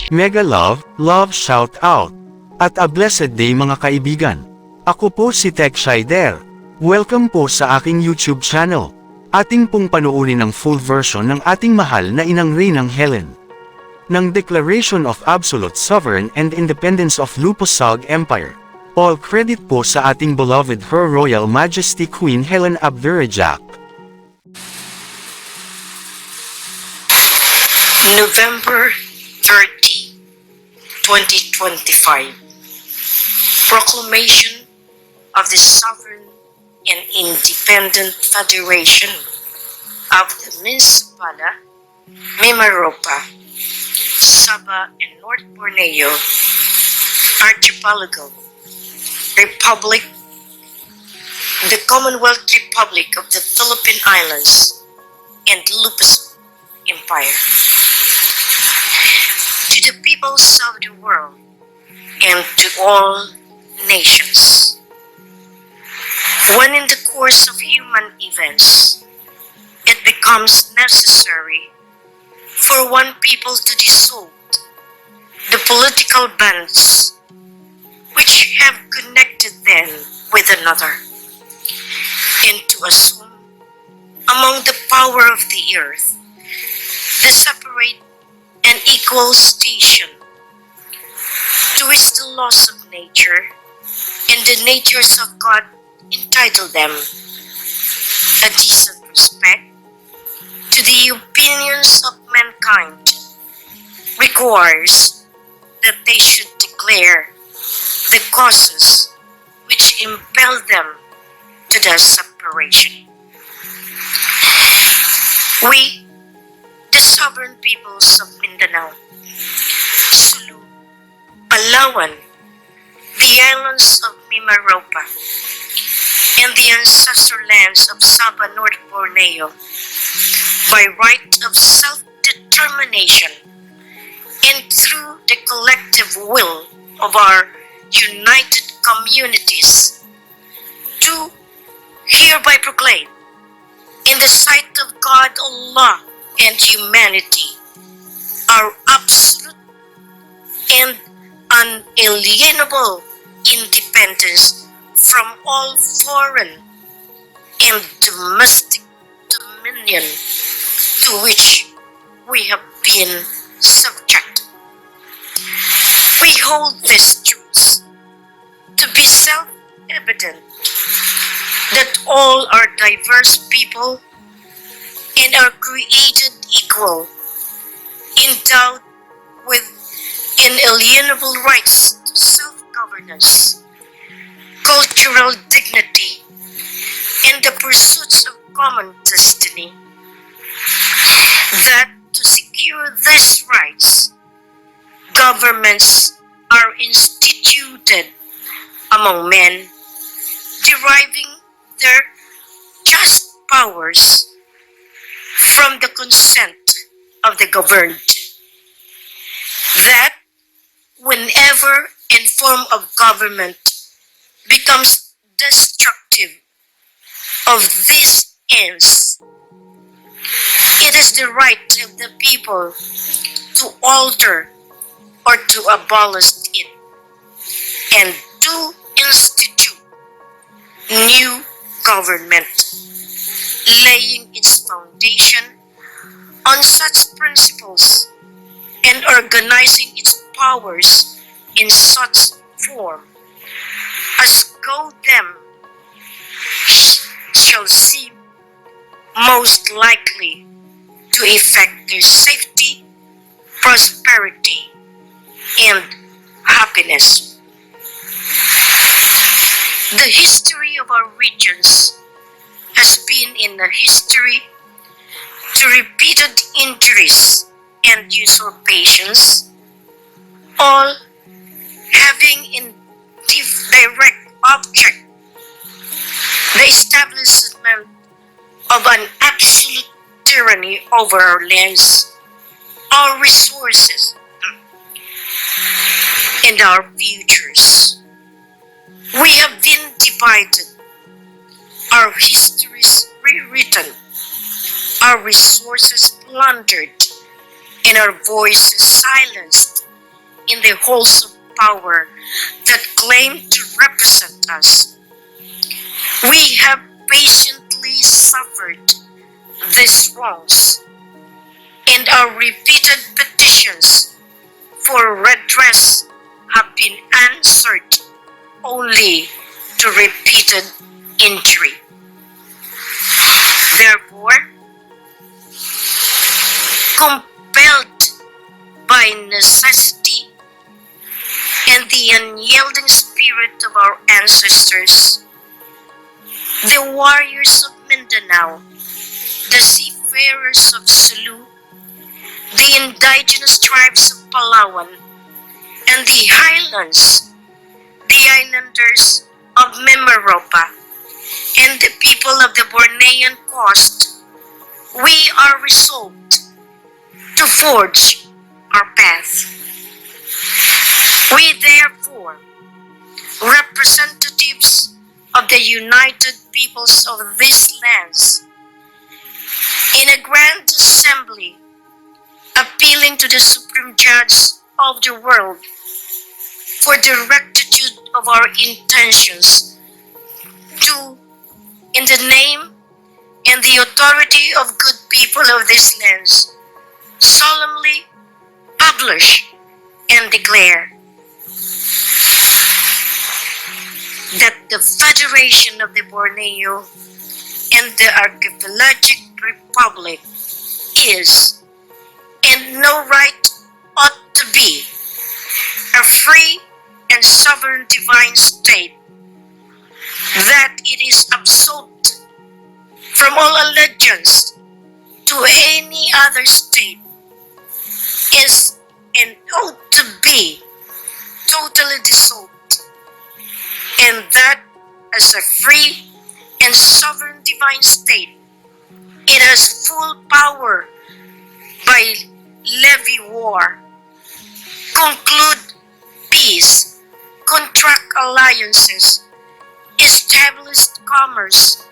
Mega love shout out. At a blessed day mga kaibigan. Ako po si Tech Shider. Welcome po sa aking YouTube channel. Ating pong panuurin ang full version ng ating mahal na inang Reynang Helen. Ng Declaration of Absolute Sovereign and Independence of Lupah Sug Empire. All credit po sa ating beloved Her Royal Majesty Queen Helen Abdurajak. November 30, 2025. Proclamation of the Sovereign and Independent Federation of the Municipala, Mimaropa, Sabah and North Borneo Archipelago, Republic, the Commonwealth Republic of the Philippine Islands, and Lupah Sug Empire. To the peoples of the world and to all nations. When in the course of human events, it becomes necessary for one people to dissolve the political bands which have connected them with another, and to assume among the power of the earth the separate and equal station to which the laws of nature and the natures of God entitle them, a decent respect to the opinions of mankind requires that they should declare the causes which impel them to the separation. We, the sovereign peoples of Mindanao, Sulu, Palawan, the islands of Mimaropa, and the ancestral lands of Sabah North Borneo, by right of self-determination and through the collective will of our united communities, do hereby proclaim in the sight of God, Allah, and humanity, our absolute and unalienable independence from all foreign and domestic dominion to which we have been subject. We hold these truths to be self-evident that all are diverse people and are created equal, endowed with inalienable rights to self-governance, cultural dignity, and the pursuits of common destiny. That to secure these rights, governments are instituted among men, deriving their just powers from the consent of the governed. That whenever any form of government becomes destructive of these ends, it is the right of the people to alter or to abolish it and to institute new government, laying its foundation on such principles and organizing its powers in such form as go them shall seem most likely to effect their safety, prosperity, and happiness. The history of our regions has been in a history to repeated injuries and usurpations, all having in direct object the establishment of an absolute tyranny over our lands, our resources, and our futures. We have been divided, our histories rewritten, our resources plundered, and our voices silenced in the halls of power that claim to represent us. We have patiently suffered these wrongs, and our repeated petitions for redress have been answered only to repeated injury. Therefore, compelled by necessity and the unyielding spirit of our ancestors, the warriors of Mindanao, the seafarers of Sulu, the indigenous tribes of Palawan, and the highlands, the islanders of Mimaropa, and the people of the Bornean coast, we are resolved to forge our path. We therefore, representatives of the united peoples of these lands, in a grand assembly, appealing to the Supreme Judge of the world for the rectitude of our intentions, to, in the name and the authority of good people of these lands, solemnly publish and declare that the Federation of the Borneo and the Archipelagic Republic is, and no right ought to be, a free and sovereign divine state, that it is absolved from all allegiance to any other state, is and ought to be totally dissolved, and that as a free and sovereign divine state, it has full power by levy war, conclude peace, contract alliances, establish commerce,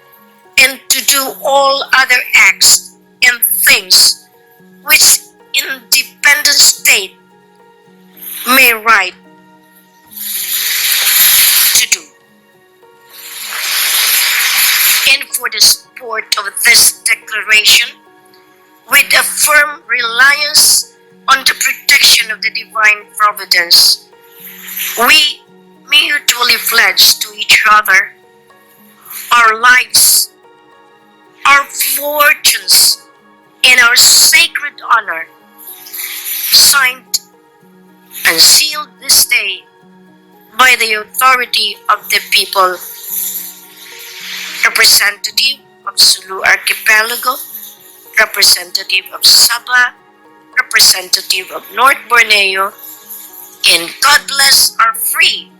and to do all other acts and things which independent state may right to do. And for the support of this declaration, with a firm reliance on the protection of the divine providence, we mutually pledge to each other our lives, our fortunes, and our sacred honor, signed and sealed this day by the authority of the people, representative of Sulu Archipelago, representative of Sabah, representative of North Borneo, and God bless our free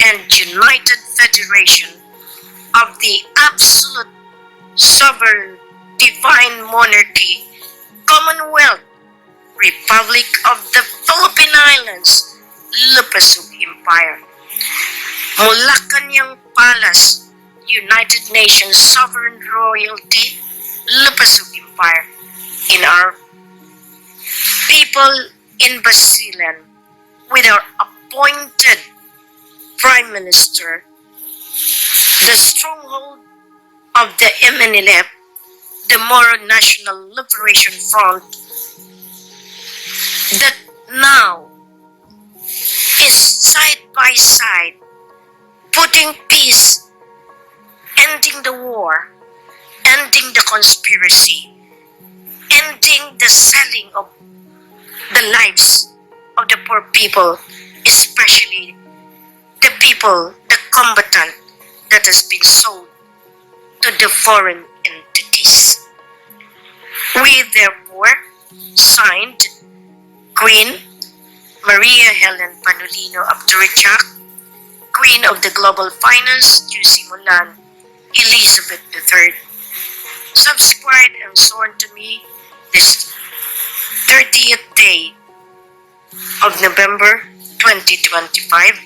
and united federation of the absolute sovereign divine monarchy, Commonwealth, Republic of the Philippine Islands, Lupah Sug Empire. Mula kanyang palace, United Nations Sovereign Royalty, Lupah Sug Empire, in our people in Basilan, with our appointed Prime Minister, the stronghold of the MNLF, the Moro National Liberation Front, that now is side by side, putting peace, ending the war, ending the conspiracy, ending the selling of the lives of the poor people, especially the people, the combatant that has been sold to the foreign entities. We therefore signed Queen Maria Helen Panolino Abdurajak, Queen of the Global Finance, Juicy Mulan, Elizabeth III, subscribed and sworn to me this 30th day of November 2025,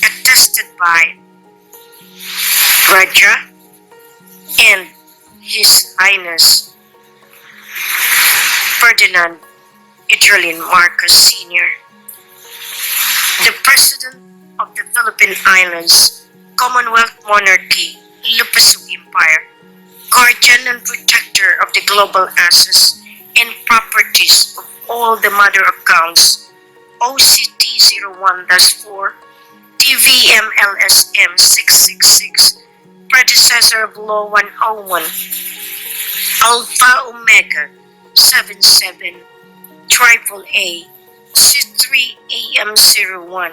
attested by Raja and His Highness Ferdinand Idrolin Marcos Sr., the President of the Philippine Islands, Commonwealth Monarchy, Lupah Sug Empire, guardian and protector of the global assets and properties of all the mother accounts, OCT-01-4, TVMLSM 666, predecessor of Law 101, Alpha Omega 77, Triple A, C3AM01,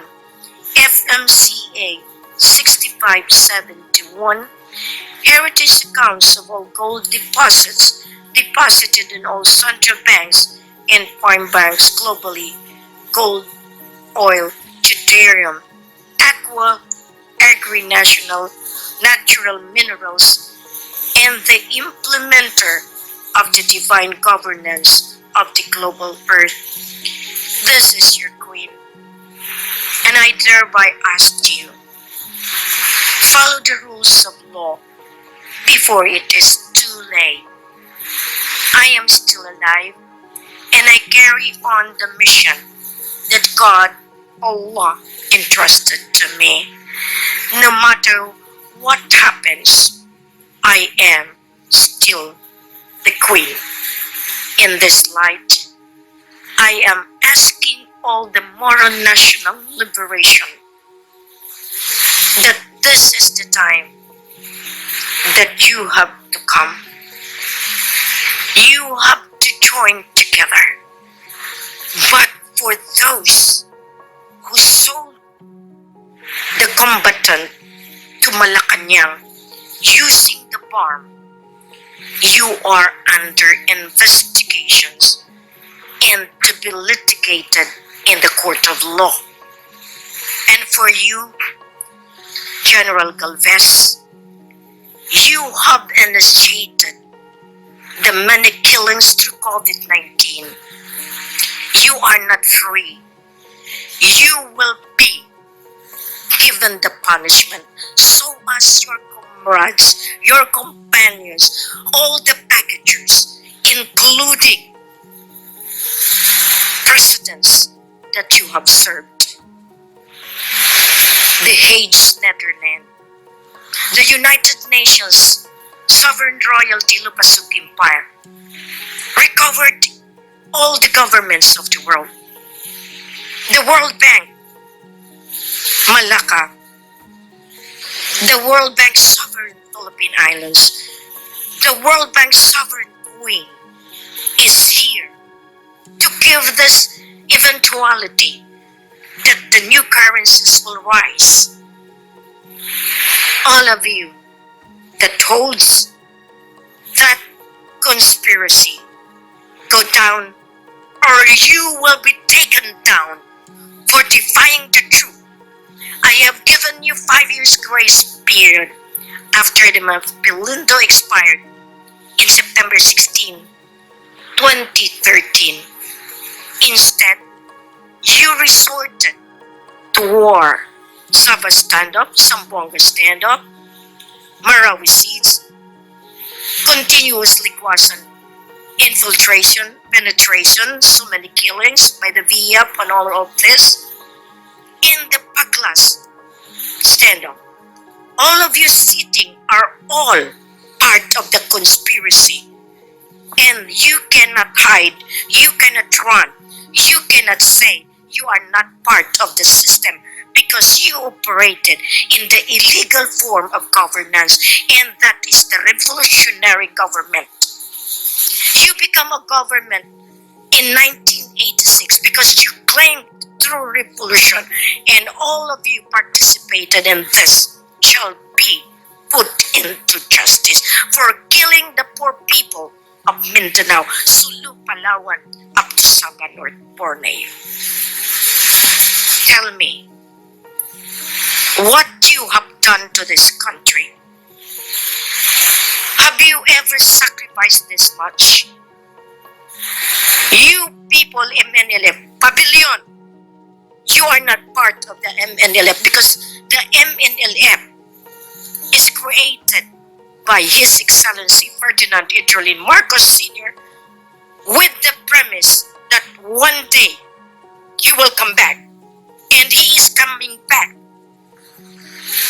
FMCA 6571, heritage accounts of all gold deposits deposited in all central banks and foreign banks globally, gold, oil, deuterium, aqua, agri-national, natural minerals, and the implementer of the divine governance of the global earth. This is your queen, and I thereby ask you, follow the rules of law before it is too late. I am still alive, and I carry on the mission that God, Allah, entrusted to me. No matter what happens, I am still the queen. In this light, I am asking all the moral national liberation that this is the time that you have to come. You have to join together. But for those who sold the combatant to Malacanang using the bomb, you are under investigations and to be litigated in the court of law. And for you, General Galvez, you have initiated the many killings through COVID-19. You are not free. You will be given the punishment, so as your comrades, your companions, all the packagers, including presidents that you have served. The Hague, Netherlands, the United Nations, Sovereign Royalty Lupah Sug Empire, recovered all the governments of the world. The World Bank, Malacca, the World Bank Sovereign Philippine Islands, the World Bank Sovereign Queen is here to give this eventuality that the new currencies will rise. All of you that holds that conspiracy, go down, or you will be taken down for defying the truth. I have given you 5 years grace period after the month Bldg expired in September 16, 2013. Instead, you resorted to war. Sabah stand-up, Zamboanga stand-up, Marawi seeds, continuous Likwasan infiltration, penetration, so many killings by the VIA and all of this, in the Paglas stand-up. All of you sitting are all part of the conspiracy, and you cannot hide, you cannot run, you cannot say you are not part of the system, because you operated in the illegal form of governance, and that is the revolutionary government. You become a government in 1986 because you claimed through revolution, and all of you participated in this shall be put into justice for killing the poor people of Mindanao, Sulu, Palawan, up to Sabah, North Borneo. Tell me, what you have done to this country? Have you ever sacrificed this much? You people, MNLF, Pavilion, you are not part of the MNLF because the MNLF is created by His Excellency Ferdinand Idrolin Marcos Sr. with the premise that one day you will come back, and he is coming back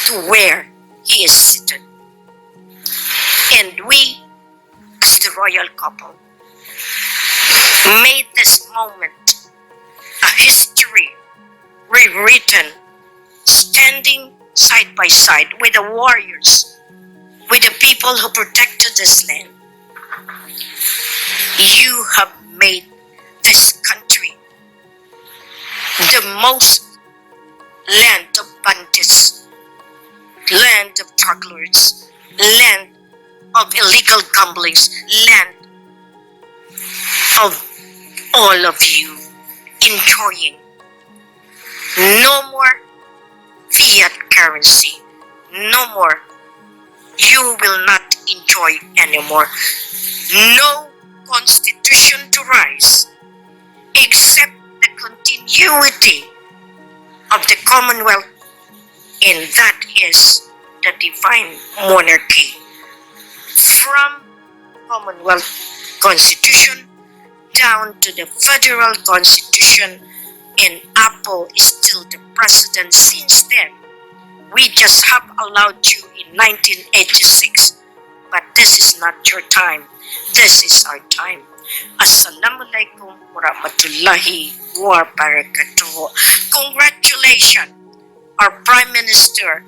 to where he is seated. And we, as the royal couple, made this moment a history rewritten, standing side by side with the warriors, with the people who protected this land. You have made this country the most land of bandits, land of drug lords, land of illegal gamblings, land of all of you enjoying no more fiat currency, no more. You will not enjoy anymore. No constitution to rise except the continuity of the Commonwealth, and that is the divine monarchy. From Commonwealth Constitution down to the Federal Constitution, and Apple is still the president since then. We just have allowed you in 1986, but this is not your time. This is our time. Assalamualaikum warahmatullahi wabarakatuh. Congratulations, our Prime Minister,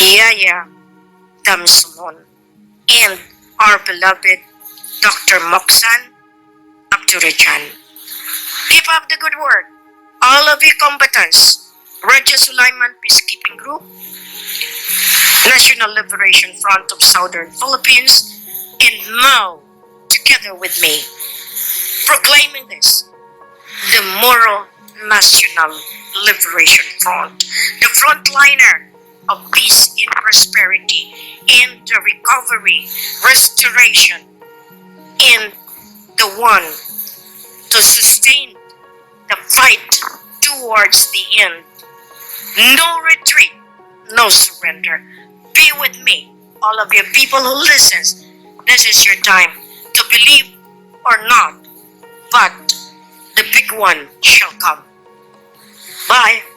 Yaya Damsulon, and our beloved Dr. Moksan Abdurajak. Keep up the good work, all of you combatants. Raja Sulaiman Peacekeeping Group, National Liberation Front of Southern Philippines, and now, together with me, proclaiming this, the Moro National Liberation Front, the frontliner of peace and prosperity, and the recovery, restoration, and the one to sustain the fight towards the end. No retreat, no surrender. Be with me, all of you people who listens. This is your time to believe or not, but the big one shall come. Bye.